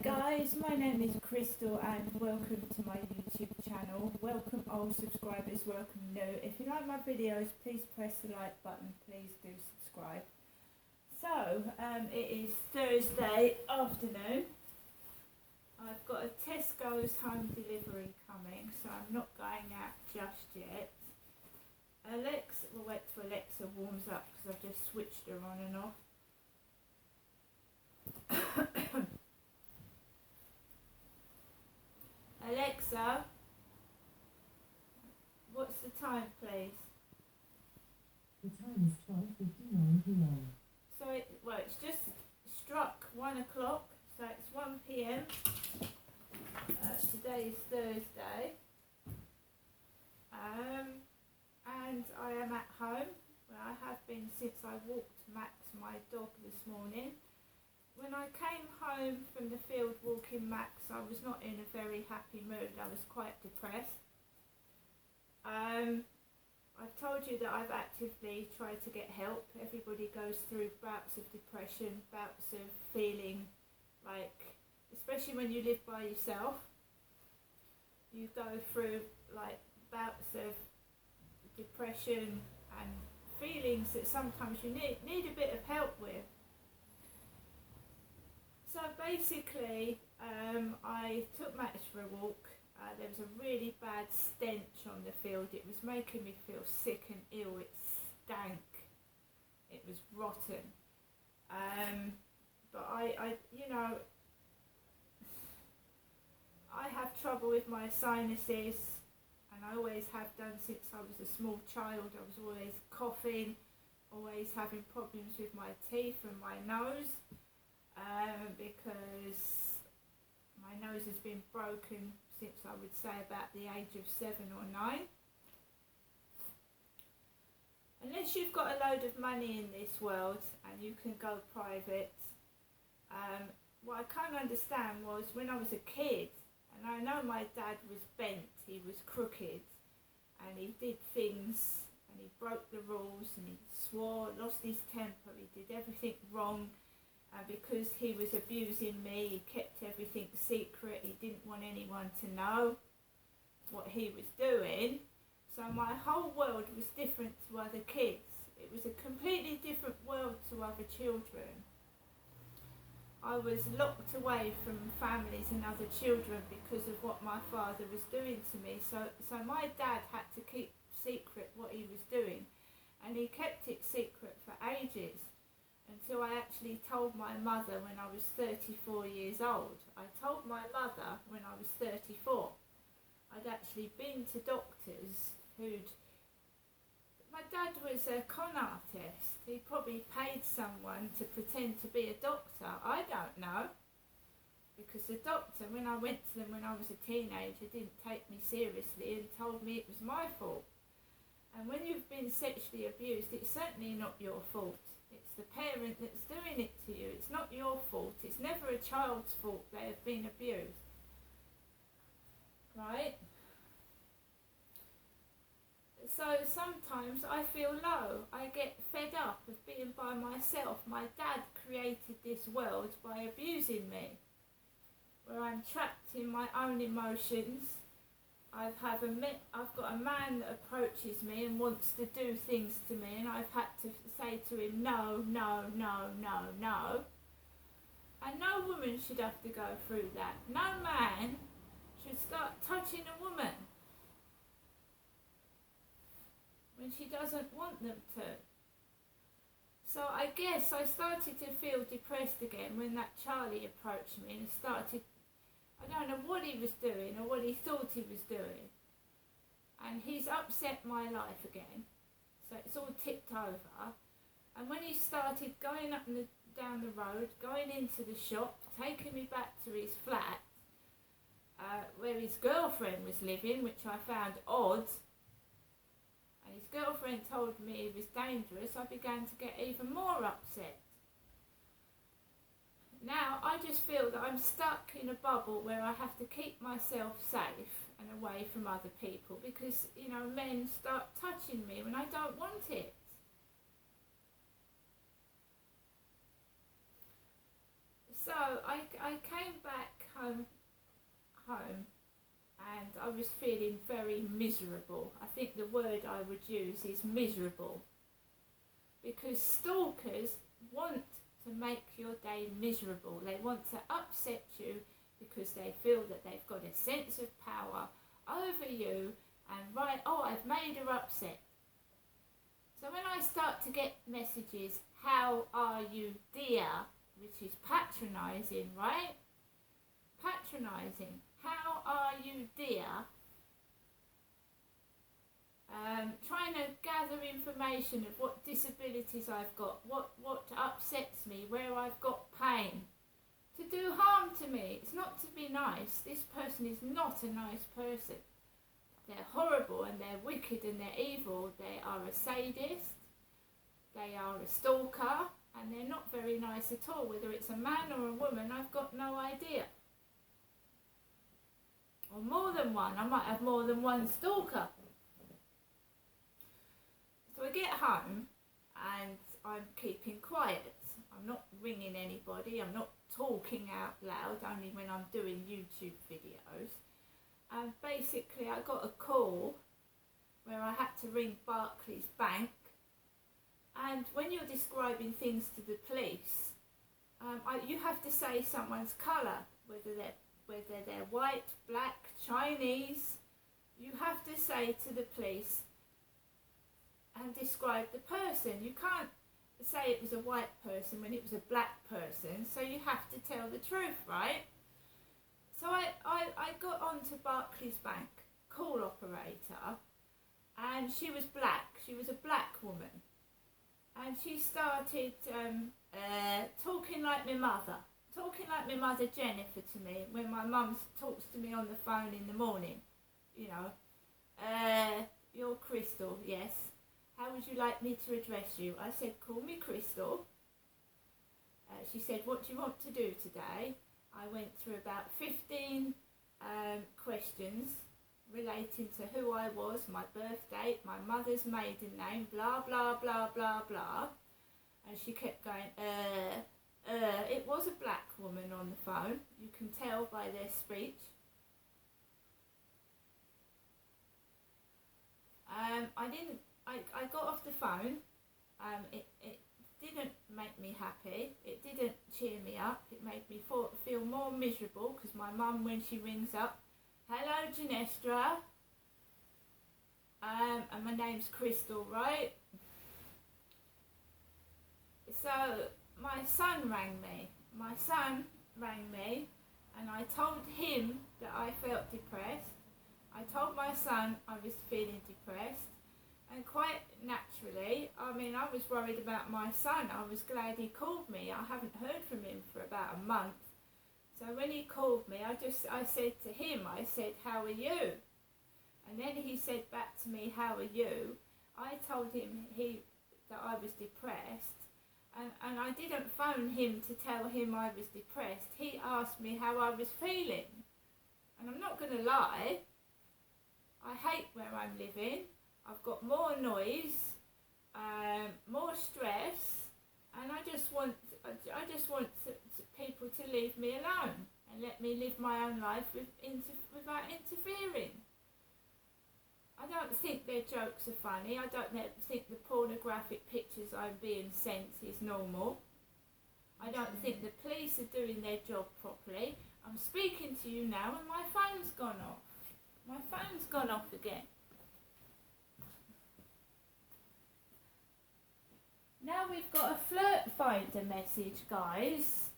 Guys, my name is Crystal and welcome to my YouTube channel. Welcome old subscribers, welcome new. If you like my videos, please press the like button, please do subscribe. So, it is Thursday afternoon. I've got a Tesco's home delivery coming, so I'm not going out just yet. Alexa, we'll wait till Alexa warms up because I've just switched her on and off. Alexa, what's the time, please? The time is 12:59 p.m. So, it's just struck 1 o'clock, so it's 1 p.m. Today is Thursday. And I am at home, where I have been since I walked Max, my dog, this morning. When I came home from the field walking Max, I was not in a very happy mood. I was quite depressed. I've told you that I've actively tried to get help. Everybody goes through bouts of depression, bouts of feeling like, especially when you live by yourself, you go through like bouts of depression and feelings that sometimes you need a bit of help with. So basically, I took Max for a walk. There was a really bad stench on the field. It was making me feel sick and ill. It stank. It was rotten. But I have trouble with my sinuses, and I always have done since I was a small child. I was always coughing, always having problems with my teeth and my nose. Because my nose has been broken since I would say about the age of 7 or 9. Unless you've got a load of money in this world and you can go private, what I can't understand was when I was a kid, and I know my dad was bent, he was crooked, and he did things, and he broke the rules, and he swore, lost his temper, he did everything wrong. And because he was abusing me, he kept everything secret. He didn't want anyone to know what he was doing. So my whole world was different to other kids. It was a completely different world to other children. I was locked away from families and other children because of what my father was doing to me. So my dad had to keep secret what he was doing. And he kept it secret for ages. Until I actually told my mother when I was 34 years old. I told my mother when I was 34. I'd actually been to doctors my dad was a con artist. He probably paid someone to pretend to be a doctor. I don't know. Because the doctor, when I went to them when I was a teenager, didn't take me seriously and told me it was my fault. And when you've been sexually abused, it's certainly not your fault. It's the parent that's doing it to you. It's not your fault. It's never a child's fault they have been abused. Right? So sometimes I feel low. I get fed up of being by myself. My dad created this world by abusing me, where I'm trapped in my own emotions. I've got a man that approaches me and wants to do things to me, and I've had to say to him, no, no, no, no, no. And no woman should have to go through that. No man should start touching a woman when she doesn't want them to. So I guess I started to feel depressed again when that Charlie approached me and started, I don't know what he was doing or what he thought he was doing. And he's upset my life again. So it's all tipped over. And when he started going up and down the road, going into the shop, taking me back to his flat, where his girlfriend was living, which I found odd, and his girlfriend told me he was dangerous, I began to get even more upset. Now I just feel that I'm stuck in a bubble where I have to keep myself safe and away from other people because, men start touching me when I don't want it. So So I came back home and I was feeling very miserable. I think the word I would use is miserable, because stalkers want to make your day miserable. They want to upset you because they feel that they've got a sense of power over you and right, oh, I've made her upset. So when I start to get messages, how are you dear, which is patronising, right? Patronising. How are you dear? Trying to gather information of what disabilities I've got, what upsets me, where I've got pain, to do harm to me. It's not to be nice. This person is not a nice person. They're horrible and they're wicked and they're evil. They are a sadist, they are a stalker, and they're not very nice at all. Whether it's a man or a woman, I've got no idea. Or more than one. I might have more than one stalker. So I get home and I'm keeping quiet. I'm not ringing anybody. I'm not talking out loud, only when I'm doing YouTube videos. And basically I got a call where I had to ring Barclays Bank. And when you're describing things to the police, you have to say someone's colour, whether they're white, black, Chinese. You have to say to the police and describe the person. You can't say it was a white person when it was a black person, so you have to tell the truth, right? So I got onto Barclays Bank, call operator, and she was black. She was a black woman. And she started talking like my mother Jennifer to me, when my mum talks to me on the phone in the morning. You know, you're Crystal, yes. How would you like me to address you? I said, call me Crystal. She said, what do you want to do today? I went through about 15 questions relating to who I was, my birth date, my mother's maiden name, blah, blah, blah, blah, blah. And she kept going, it was a black woman on the phone. You can tell by their speech. I got off the phone. It didn't make me happy. It didn't cheer me up. It made me feel more miserable, because my mum, when she rings up, hello, Ginestra. And my name's Crystal, right? So my son rang me, and I told him that I felt depressed. I told my son I was feeling depressed, and quite naturally, I mean, I was worried about my son. I was glad he called me. I haven't heard from him for about a month. So when he called me, I said to him, I said, how are you? And then he said back to me, how are you? I told him that I was depressed. And I didn't phone him to tell him I was depressed. He asked me how I was feeling. And I'm not going to lie, I hate where I'm living. I've got more noise, more stress, and I just want people to leave me alone and let me live my own life without interfering. I don't think their jokes are funny. I don't think the pornographic pictures I'm being sent is normal. I don't think the police are doing their job properly. I'm speaking to you now and my phone's gone off. My phone's gone off again. Now we've got a flirt finder message, guys.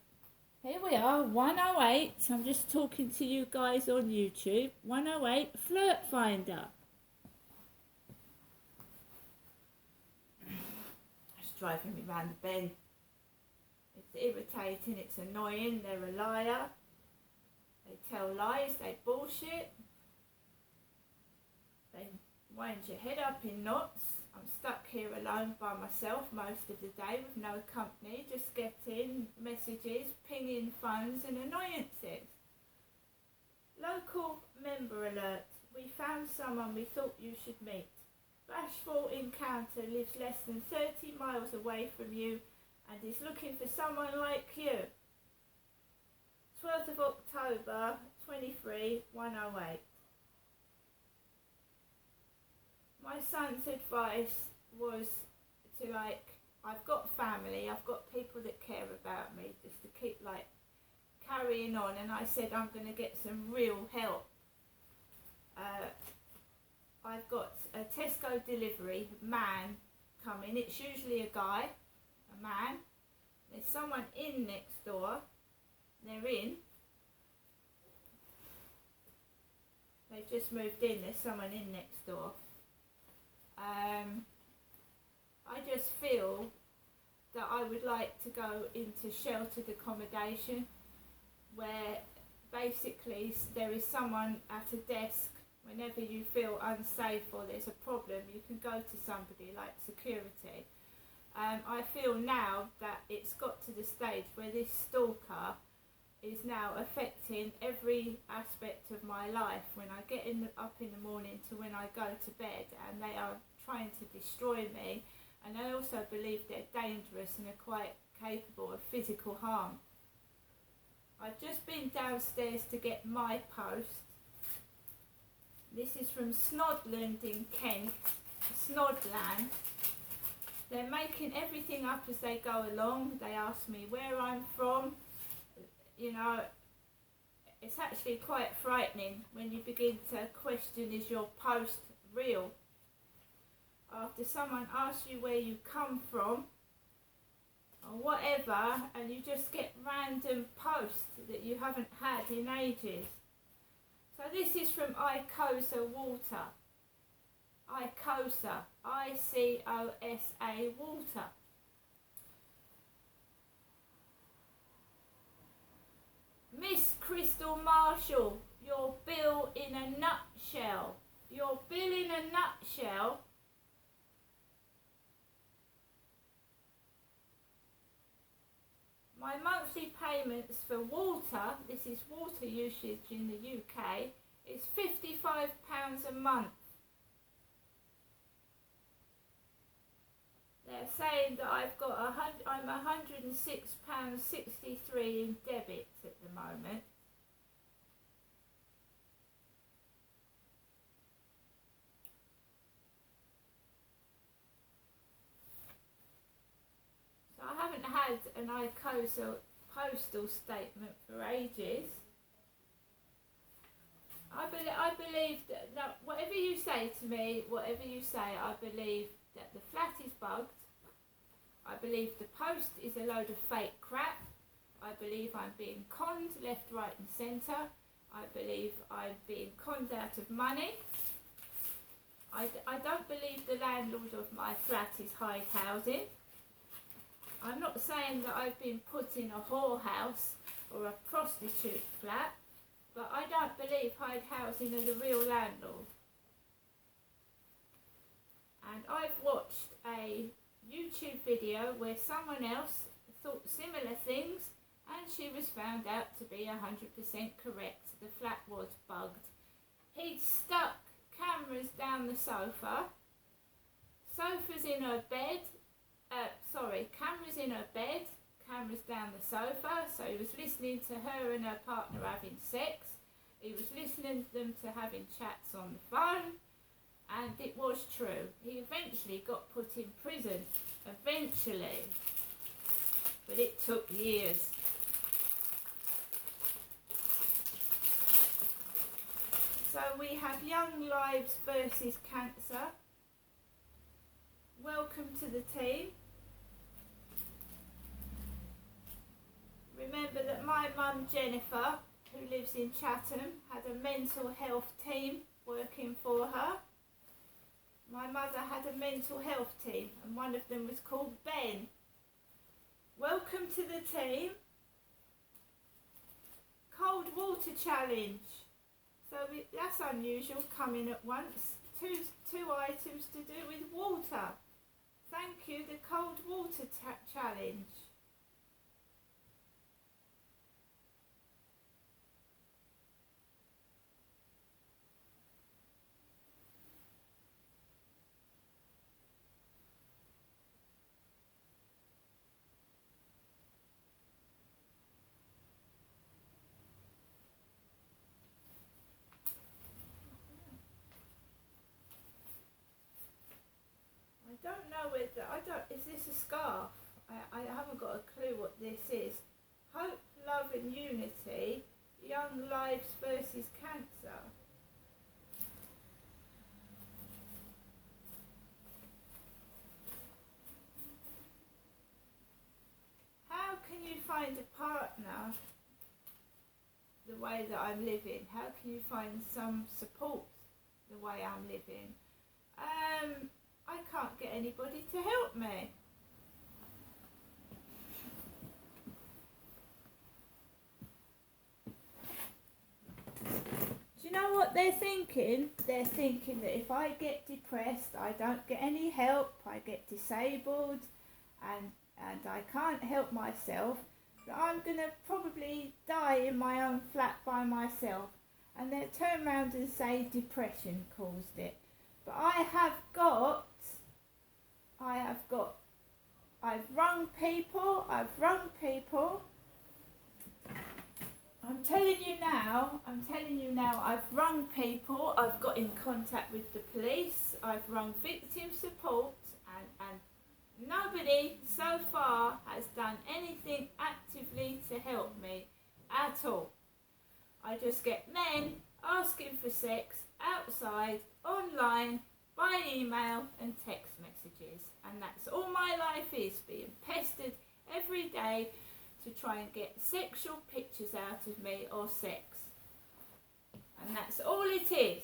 Here we are, 108. I'm just talking to you guys on YouTube. 108 flirt finder. It's driving me round the bend. It's irritating, it's annoying, they're a liar. They tell lies, they bullshit. They wind your head up in knots. I'm stuck here alone by myself most of the day with no company, just getting messages, pinging phones and annoyances. Local member alert. We found someone we thought you should meet. Bashful encounter lives less than 30 miles away from you and is looking for someone like you. October 23, 108. My son's advice was to, like, I've got family, I've got people that care about me, just to keep like carrying on, and I said I'm going to get some real help. I've got a Tesco delivery man coming. It's usually a guy, a man. There's someone in next door. They're in. They've just moved in. There's someone in next door. I just feel that I would like to go into sheltered accommodation where basically there is someone at a desk. Whenever you feel unsafe or there's a problem, you can go to somebody like security. I feel now that it's got to the stage where this stalker is now affecting every aspect of my life, when I get up in the morning to when I go to bed, and they are trying to destroy me. And I also believe they're dangerous and are quite capable of physical harm. I've just been downstairs to get my post. This is from Snodland in Kent, Snodland. They're making everything up as they go along. They ask me where I'm from. You know, it's actually quite frightening when you begin to question, is your post real? After someone asks you where you come from or whatever, and you just get random posts that you haven't had in ages. So this is from Icosa Water. Icosa, I-C-O-S-A Water. Miss Crystal Marshall, your bill in a nutshell. Your bill in a nutshell. My monthly payments for water, this is water usage in the UK, is £55 a month. They're saying that I'm £106.63 in debits at the moment. So I haven't had an Icosa postal statement for ages. I believe that whatever you say to me, whatever you say, I believe that the flat is bugged. I believe the post is a load of fake crap. I believe I'm being conned left, right and centre. I believe I'm being conned out of money. I don't believe the landlord of my flat is Hyde Housing. I'm not saying that I've been put in a whorehouse or a prostitute flat, but I don't believe Hyde Housing are the real landlord. And I've watched a YouTube video where someone else thought similar things, and she was found out to be 100% correct. The flat was bugged. He'd stuck cameras down the sofa, sofas in her bed, cameras in her bed, cameras down the sofa, so he was listening to her and her partner having sex. He was listening to them to having chats on the phone, and it was true. He eventually got put in prison, eventually, but it took years. So we have Young Lives versus Cancer. Welcome to the team. Remember that my mum Jennifer, who lives in Chatham, had a mental health team working for her. My mother had a mental health team, and one of them was called Ben. Welcome to the team. Cold water challenge. So that's unusual, coming at once. Two items to do with water. Thank you, the cold water challenge. don't know whether, is this a scarf? I haven't got a clue what this is. Hope, Love and Unity, Young Lives versus Cancer. How can you find a partner the way that I'm living? How can you find some support the way I'm living? I can't get anybody to help me. Do you know what they're thinking? They're thinking that if I get depressed, I don't get any help, I get disabled, and I can't help myself, that I'm going to probably die in my own flat by myself. And they'll turn around and say depression caused it. But I've rung people, I'm telling you now, I've rung people, I've got in contact with the police, I've rung victim support, and nobody so far has done anything actively to help me at all. I just get men asking for sex outside, online, by email and text messages. And that's all my life is, being pestered every day to try and get sexual pictures out of me or sex. And that's all it is.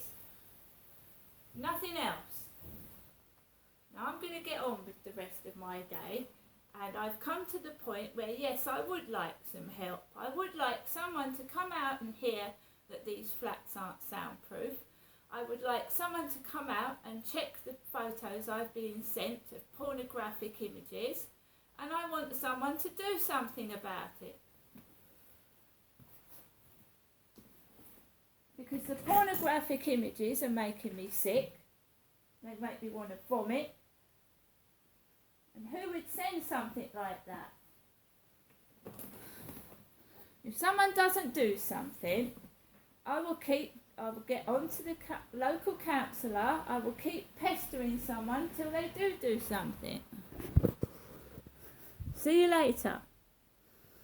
Nothing else. Now I'm going to get on with the rest of my day. And I've come to the point where, yes, I would like some help. I would like someone to come out and hear that these flats aren't soundproof. I would like someone to come out and check the photos I've been sent of pornographic images. And I want someone to do something about it. Because the pornographic images are making me sick. They make me want to vomit. And who would send something like that? If someone doesn't do something, I will get on to the local councillor. I will keep pestering someone till they do something. See you later.